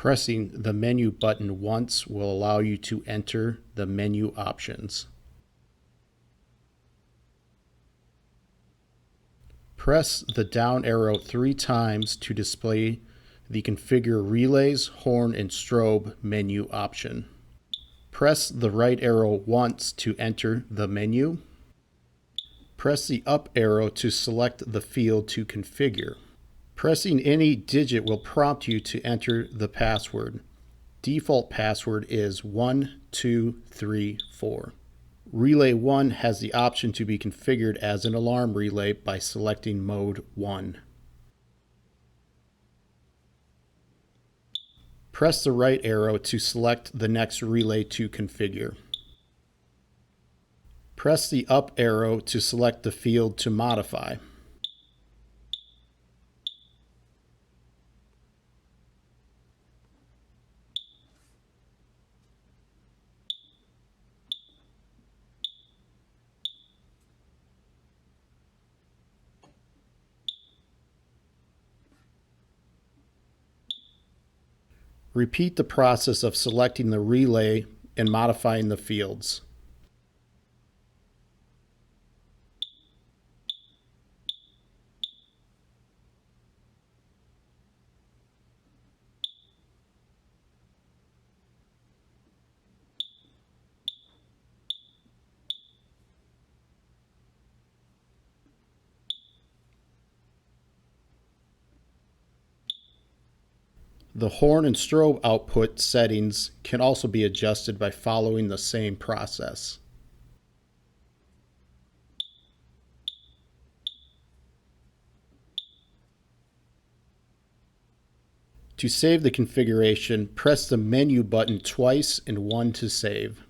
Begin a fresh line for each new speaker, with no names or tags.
Pressing the menu button once will allow you to enter the menu options. Press the down arrow 3 times to display the Configure Relays, Horn and Strobe menu option. Press the right arrow once to enter the menu. Press the up arrow to select the field to configure. Pressing any digit will prompt you to enter the password. Default password is 1234. Relay 1 has the option to be configured as an alarm relay by selecting Mode 1. Press the right arrow to select the next relay to configure. Press the up arrow to select the field to modify. Repeat the process of selecting the relay and modifying the fields. The horn and strobe output settings can also be adjusted by following the same process. To save the configuration, press the menu button twice and 1 to save.